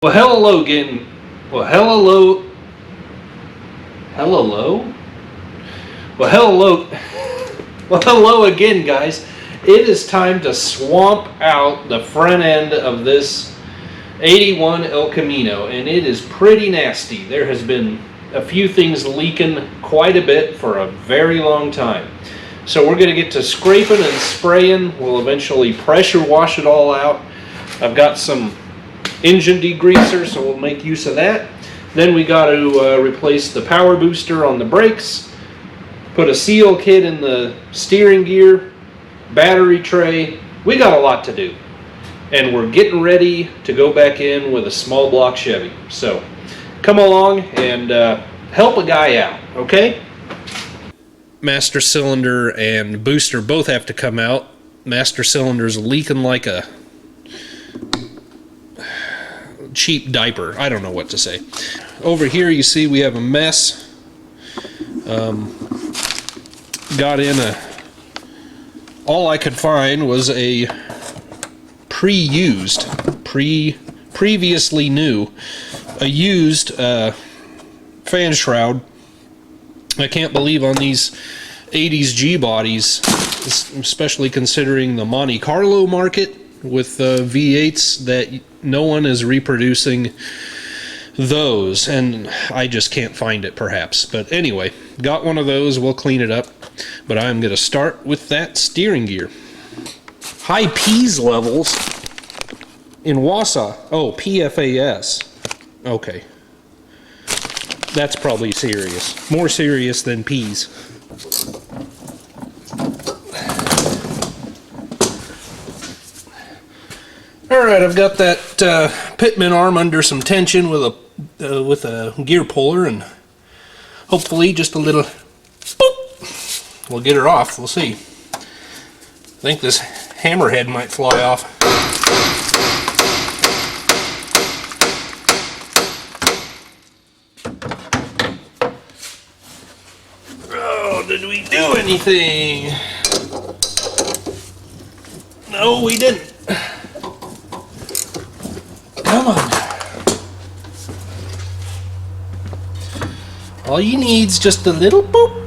Well, hello again. Well, hello. Hello. Well, hello. Well, hello again, guys. It is time to swamp out the front end of this 81 El Camino, and it is pretty nasty. There has been a few things leaking quite a bit for a very long time. So we're going to get to scraping and spraying. We'll eventually pressure wash it all out. I've got some engine degreaser, so we'll make use of that. Then we got to replace the power booster on the brakes, put a seal kit in the steering gear, battery tray. We got a lot to do, and we're getting ready to go back in with a small block Chevy. So come along and help a guy out, okay? Master cylinder and booster both have to come out. Master cylinder's leaking like a cheap diaper. I don't know what to say. Over here you see we have a mess. Got in all I could find was a previously new, a used fan shroud. I can't believe on these 80s G bodies, especially considering the Monte Carlo market with V8s, that no one is reproducing those, and I just can't find it perhaps. But anyway, got one of those. We'll clean it up, but I'm going to start with that steering gear. High P's levels in Wausau. Oh, PFAS. Okay, that's probably serious, more serious than P's. Alright, I've got that Pitman arm under some tension with a gear puller, and hopefully just a little boop will get her off. We'll see. I think this hammerhead might fly off. Oh, did we do anything? No, we didn't. Come on. All you need's just a little boop.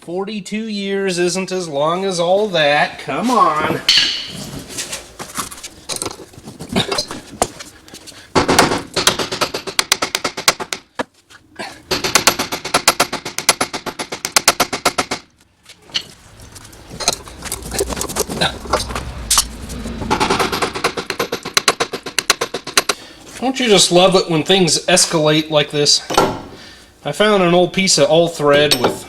"42 years isn't as long as all that. Come on." Don't you just love it when things escalate like this? I found an old piece of all thread with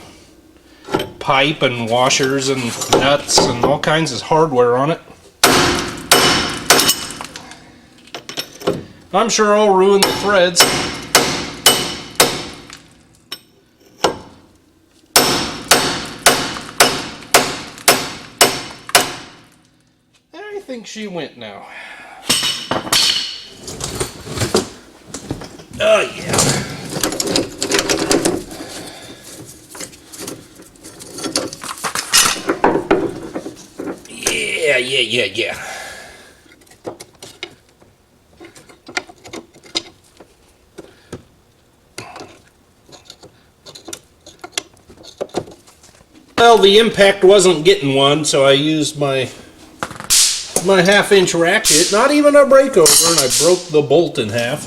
pipe and washers and nuts and all kinds of hardware on it. I'm sure I'll ruin the threads. I think she went now. Oh yeah. Yeah. Well, the impact wasn't getting one, so I used my half-inch ratchet, not even a breakover, and I broke the bolt in half.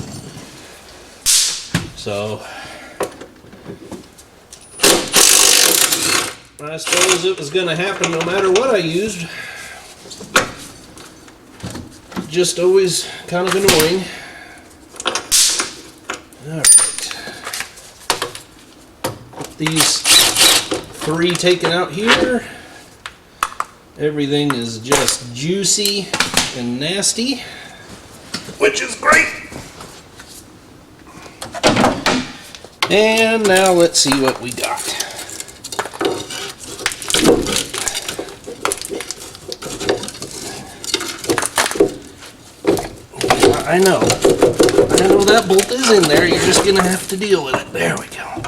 So I suppose it was going to happen no matter what I used. Just always kind of annoying. Alright. These 3 taken out here. Everything is just juicy and nasty, which is great. And now let's see what we got. I know. I know that bolt is in there, you're just gonna have to deal with it. There we go.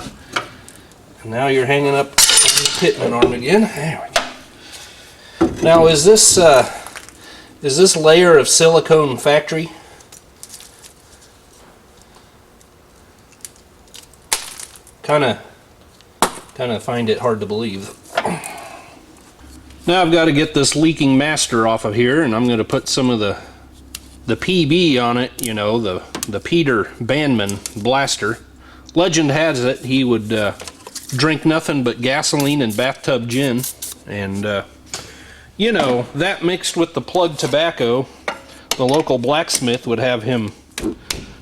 And now you're hanging up the pitman arm again. There we go. Now is this layer of silicone factory? Kinda find it hard to believe. Now I've got to get this leaking master off of here, and I'm going to put some of the PB on it, you know, the Peter Bandman blaster. Legend has it he would drink nothing but gasoline and bathtub gin, and you know, that mixed with the plug tobacco, the local blacksmith would have him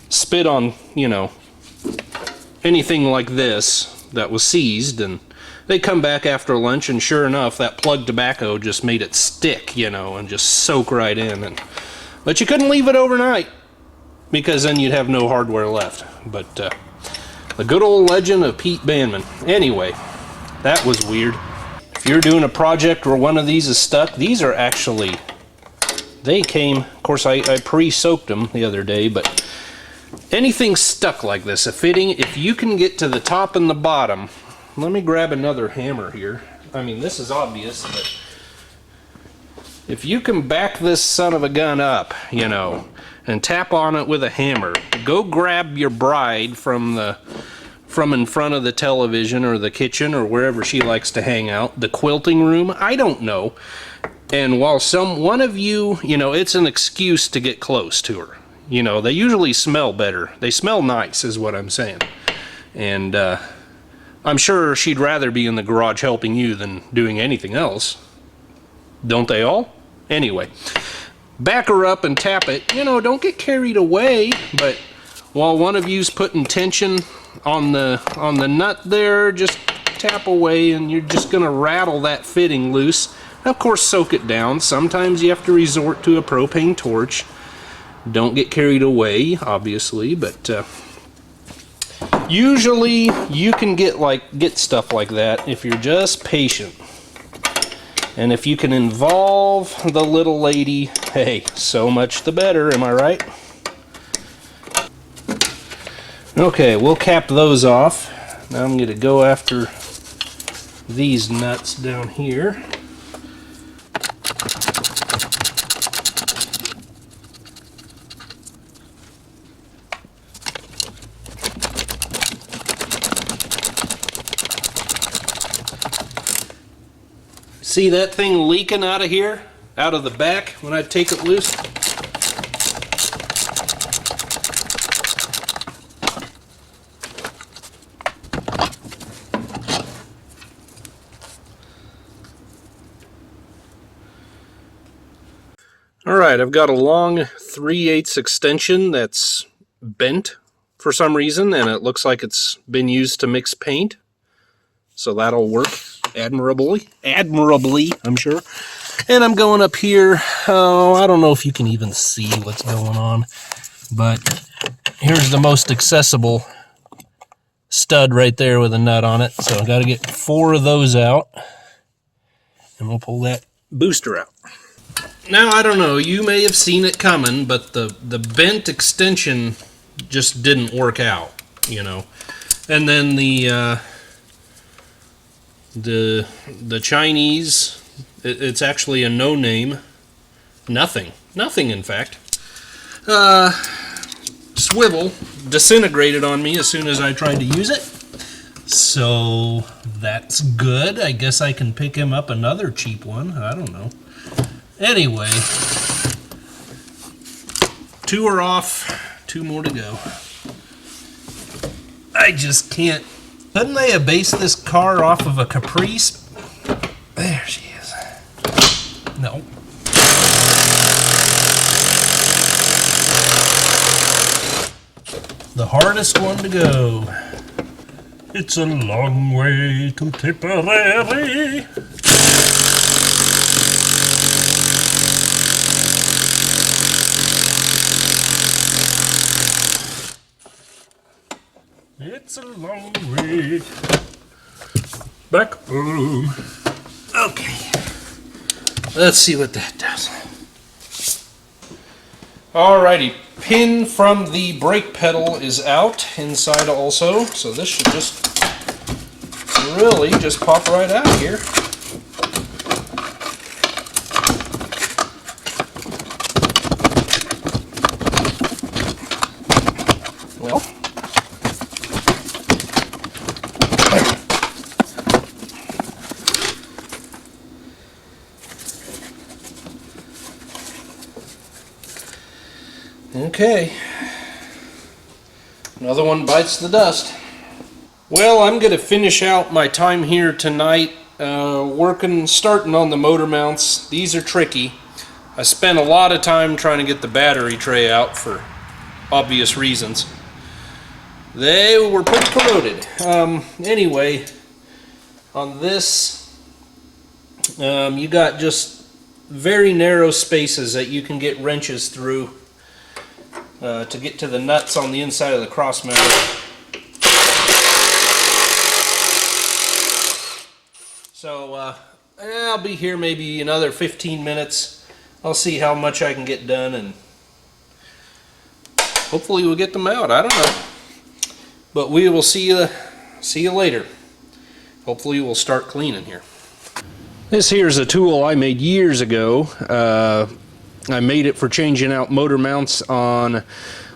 spit on, you know, anything like this that was seized, and they come back after lunch, and sure enough, that plug tobacco just made it stick, you know, and just soak right in. But you couldn't leave it overnight, because then you'd have no hardware left. But the good old legend of Pete Bandman. Anyway, that was weird. If you're doing a project where one of these is stuck, these are actually, they came, of course I pre-soaked them the other day, but anything stuck like this, a fitting, if you can get to the top and the bottom, let me grab another hammer here. I mean, this is obvious, but if you can back this son of a gun up, you know, and tap on it with a hammer, go grab your bride from in front of the television or the kitchen or wherever she likes to hang out, the quilting room, I don't know. And while one of you, you know, it's an excuse to get close to her. You know, they usually smell better. They smell nice, is what I'm saying. And I'm sure she'd rather be in the garage helping you than doing anything else. Don't they all? Anyway, back her up and tap it. You know, don't get carried away, but while one of you's putting tension on the nut there, just tap away, and you're just going to rattle that fitting loose. Of course, soak it down. Sometimes you have to resort to a propane torch. Don't get carried away, obviously, but usually you can get stuff like that if you're just patient. And if you can involve the little lady, hey, so much the better, am I right? Okay, we'll cap those off. Now I'm going to go after these nuts down here. See that thing leaking out of here, out of the back when I take it loose? Alright, I've got a long 3/8 extension that's bent for some reason, and it looks like it's been used to mix paint. So that'll work admirably, I'm sure. And I'm going up here. Oh, I don't know if you can even see what's going on, but here's the most accessible stud right there with a nut on it. So I've got to get 4 of those out, and we'll pull that booster out. Now, I don't know, you may have seen it coming, but the bent extension just didn't work out, you know. And then the Chinese, it's actually a no-name, nothing in fact, swivel disintegrated on me as soon as I tried to use it. So that's good. I guess I can pick him up another cheap one. I don't know. Anyway, 2 are off, 2 more to go. I just can't. Couldn't they have based this car off of a Caprice? There she is. No. The hardest one to go. It's a long way to Tipperary. It's a long way back home. Okay, let's see what that does. Alrighty, pin from the brake pedal is out inside also, so this should just really just pop right out here. Well, okay, another one bites the dust. Well, I'm going to finish out my time here tonight starting on the motor mounts. These are tricky. I spent a lot of time trying to get the battery tray out for obvious reasons. They were pretty corroded. Anyway, on this, you got just very narrow spaces that you can get wrenches through to get to the nuts on the inside of the cross member. So I'll be here maybe another 15 minutes. I'll see how much I can get done, and hopefully we'll get them out. I don't know, but we will see you later. Hopefully we'll start cleaning here. This here is a tool I made years ago. I made it for changing out motor mounts on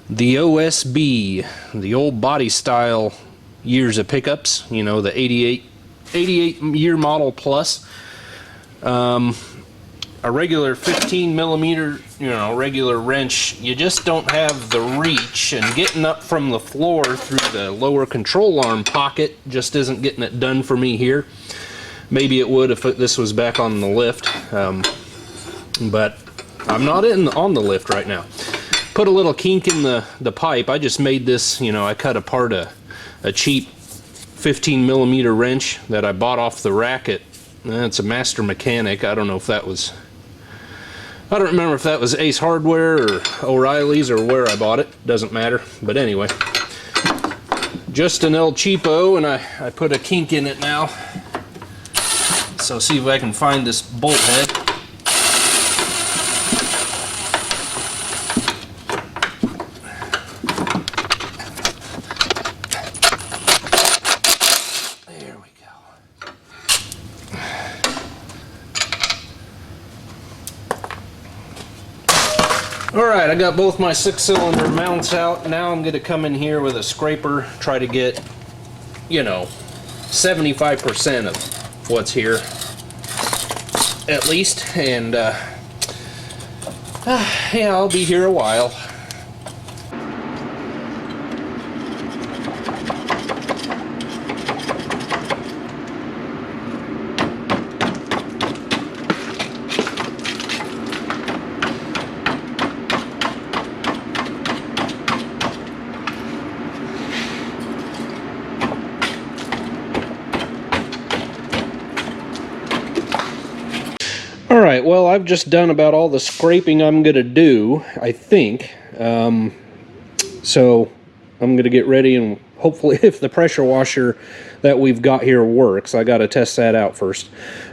the OSB, the old body style years of pickups, you know, the 88 year model plus. A regular 15 millimeter, you know, regular wrench, you just don't have the reach, and getting up from the floor through the lower control arm pocket just isn't getting it done for me here. Maybe it would if this was back on the lift, but I'm not on the lift right now. Put a little kink in the pipe. I just made this, you know, I cut apart a cheap 15 millimeter wrench that I bought off the rack at, it's a Master Mechanic. I don't know if that was, I don't remember if that was Ace Hardware or O'Reilly's or where I bought it. Doesn't matter. But anyway, just an El Cheapo, and I put a kink in it now. So see if I can find this bolt head. Alright, I got both my 6-cylinder mounts out. Now I'm going to come in here with a scraper, try to get, you know, 75% of what's here, at least. And, yeah, I'll be here a while. Alright, well, I've just done about all the scraping I'm going to do, I think. So I'm going to get ready, and hopefully if the pressure washer that we've got here works, I got to test that out first.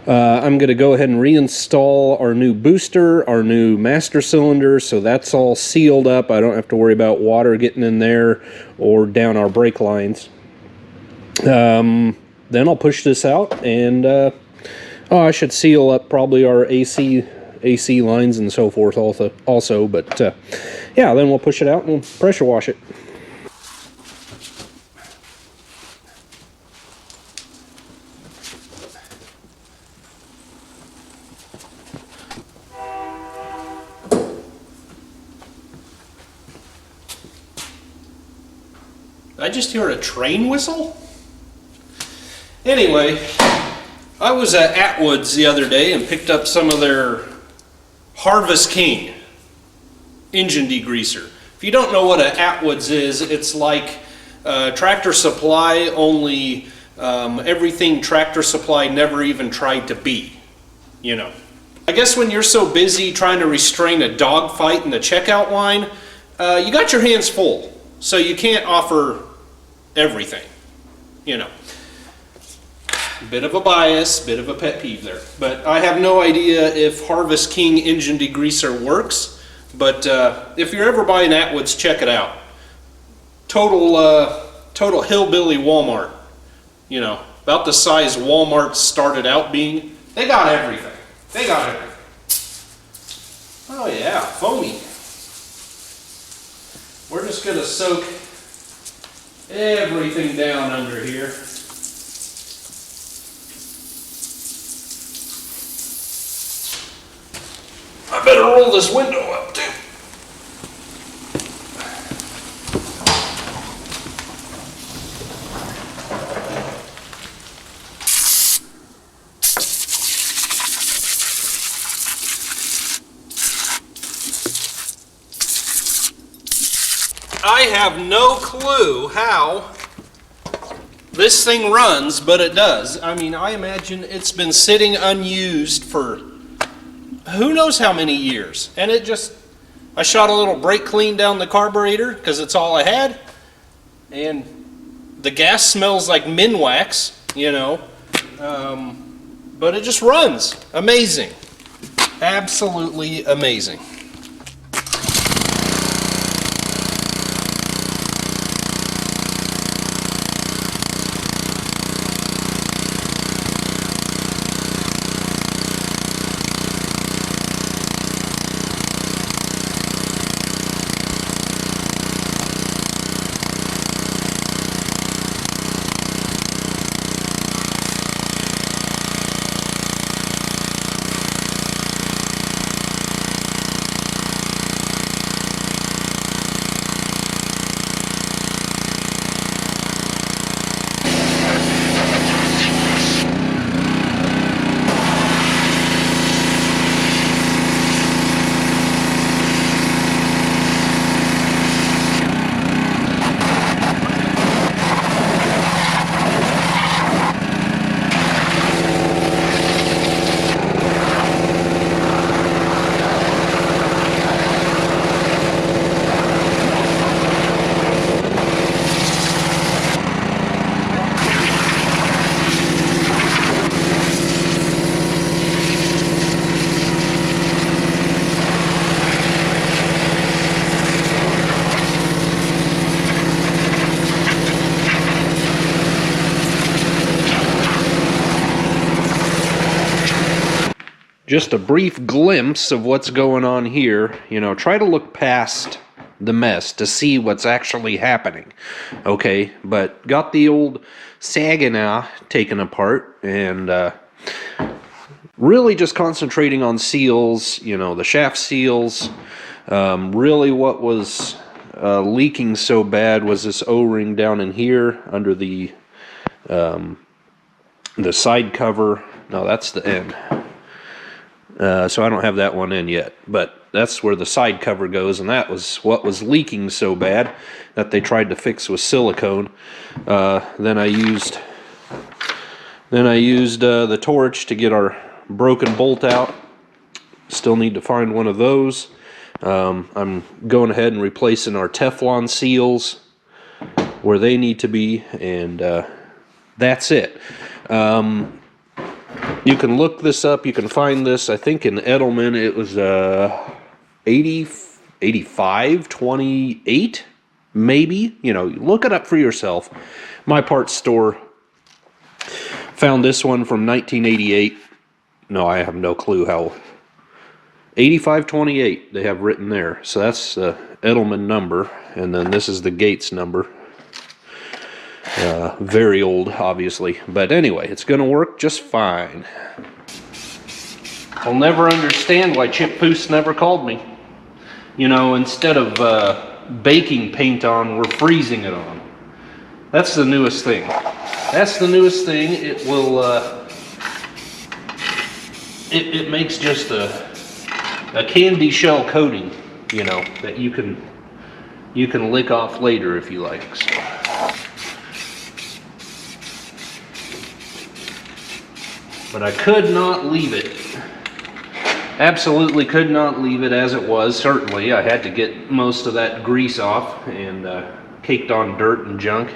I'm going to go ahead and reinstall our new booster, our new master cylinder, so that's all sealed up. I don't have to worry about water getting in there or down our brake lines. Then I'll push this out, and I should seal up probably our AC lines and so forth also, but yeah, then we'll push it out and we'll pressure wash it. Did I just hear a train whistle? Anyway, I was at Atwood's the other day and picked up some of their Harvest King engine degreaser. If you don't know what an Atwood's is, it's like Tractor Supply, only everything Tractor Supply never even tried to be, you know. I guess when you're so busy trying to restrain a dog fight in the checkout line, you got your hands full, so you can't offer everything, you know. Bit of a bias, bit of a pet peeve there. But I have no idea if Harvest King engine degreaser works. But if you're ever buying Atwoods, check it out. Total hillbilly Walmart. You know, about the size Walmart started out being. They got everything. They got everything. Oh yeah, foamy. We're just gonna soak everything down under here. I better roll this window up too. I have no clue how this thing runs, but it does. I mean, I imagine it's been sitting unused for who knows how many years. And it just, I shot a little brake clean down the carburetor because it's all I had. And the gas smells like Minwax, you know. But it just runs. Amazing. Absolutely amazing. Just a brief glimpse of what's going on here. You know, try to look past the mess to see what's actually happening. Okay, but got the old Saginaw taken apart and really just concentrating on seals, you know, the shaft seals. Really what was leaking so bad was this O-ring down in here under the side cover. No, that's the end. So I don't have that one in yet, but that's where the side cover goes, and that was what was leaking so bad that they tried to fix with silicone. Then I used the torch to get our broken bolt out. Still need to find one of those. I'm going ahead and replacing our Teflon seals where they need to be, and that's it. You can look this up. You can find this. I think in Edelman it was 8528, maybe. You know, look it up for yourself. My parts store found this one from 1988. No, I have no clue how. 8528 they have written there. So that's the Edelman number, and then this is the Gates number. Very old, obviously, but anyway, it's gonna work just fine. I'll never understand why Chip Foose never called me. You know, instead of baking paint on, we're freezing it on. That's the newest thing. That's the newest thing. It will it makes just a candy shell coating, you know, that you can lick off later if you like. So. But I could not leave it. Absolutely could not leave it as it was. Certainly, I had to get most of that grease off and caked on dirt and junk.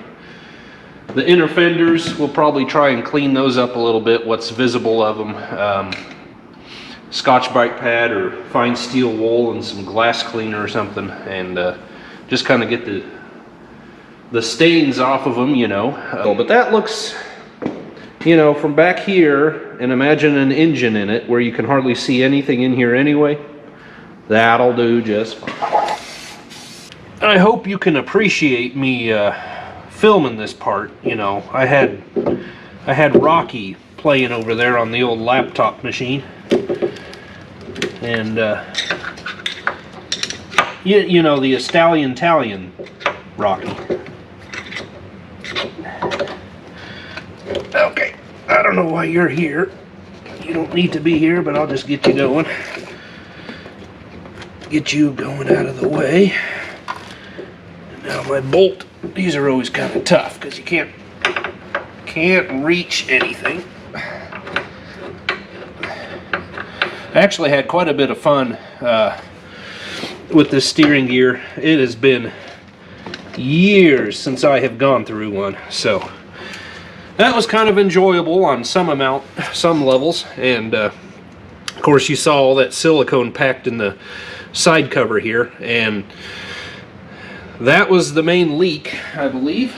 The inner fenders, we'll probably try and clean those up a little bit, what's visible of them. Scotch Brite pad or fine steel wool and some glass cleaner or something, and just kind of get the stains off of them, you know. But that looks, you know, from back here, and imagine an engine in it where you can hardly see anything in here anyway. That'll do just fine. I hope you can appreciate me filming this part. You know, I had Rocky playing over there on the old laptop machine, and you know, the Italian Rocky. Okay, I don't know why you're here. You don't need to be here, but I'll just get you going. Get you going out of the way. And now my bolt, these are always kind of tough because you can't reach anything. I actually had quite a bit of fun with this steering gear. It has been years since I have gone through one, so that was kind of enjoyable on some levels. And of course, you saw all that silicone packed in the side cover here, and that was the main leak, I believe.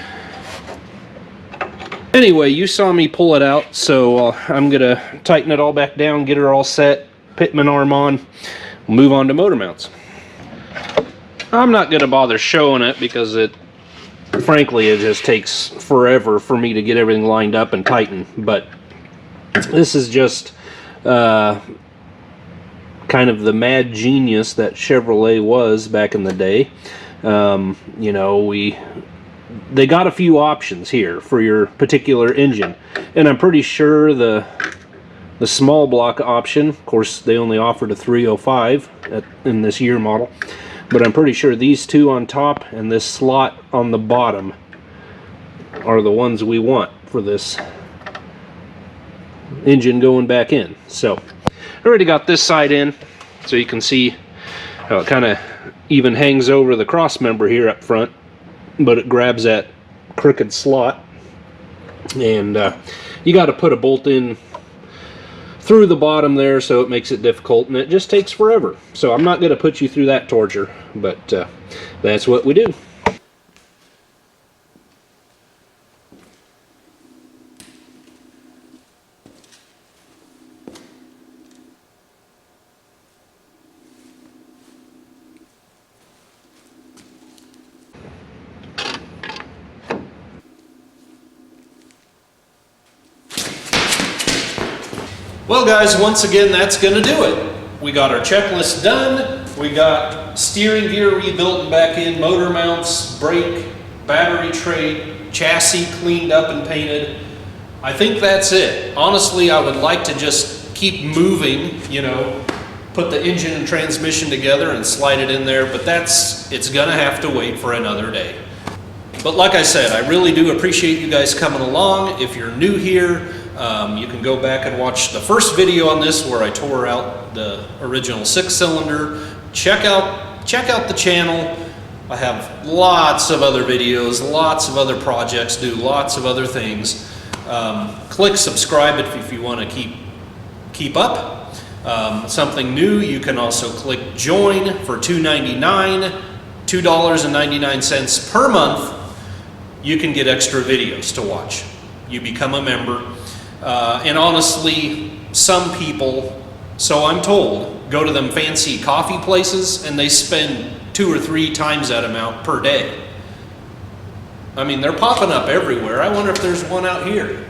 Anyway, you saw me pull it out, so I'm gonna tighten it all back down, get her all set, Pitman arm on, move on to motor mounts. I'm not gonna bother showing it because frankly, it just takes forever for me to get everything lined up and tighten. But this is just kind of the mad genius that Chevrolet was back in the day. You know, they got a few options here for your particular engine, and I'm pretty sure the small block option, of course they only offered a 305 in this year model, but I'm pretty sure these two on top and this slot on the bottom are the ones we want for this engine going back in. So I already got this side in, so you can see how it kind of even hangs over the cross member here up front, but it grabs that crooked slot, and you got to put a bolt in through the bottom there, so it makes it difficult, and it just takes forever. So I'm not going to put you through that torture, but that's what we do. Well guys, once again, that's going to do it. We got our checklist done. We got steering gear rebuilt and back in, motor mounts, brake, battery tray, chassis cleaned up and painted. I think that's it. Honestly, I would like to just keep moving, you know, put the engine and transmission together and slide it in there, but it's going to have to wait for another day. But like I said, I really do appreciate you guys coming along. If you're new here, you can go back and watch the first video on this where I tore out the original 6-cylinder. Check out the channel. I have lots of other videos, lots of other projects, do lots of other things. Click subscribe if you want to keep up. Something new, you can also click join for $2.99, $2.99 per month. You can get extra videos to watch. You become a member. And honestly, some people, so I'm told, go to them fancy coffee places and they spend 2 or 3 times that amount per day. I mean, they're popping up everywhere. I wonder if there's one out here.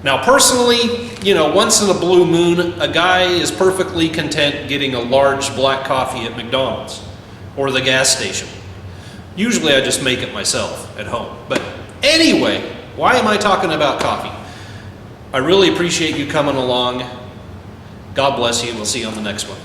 Now personally, you know, once in a blue moon, a guy is perfectly content getting a large black coffee at McDonald's or the gas station. Usually I just make it myself at home. But anyway, why am I talking about coffee? I really appreciate you coming along. God bless you. We'll see you on the next one.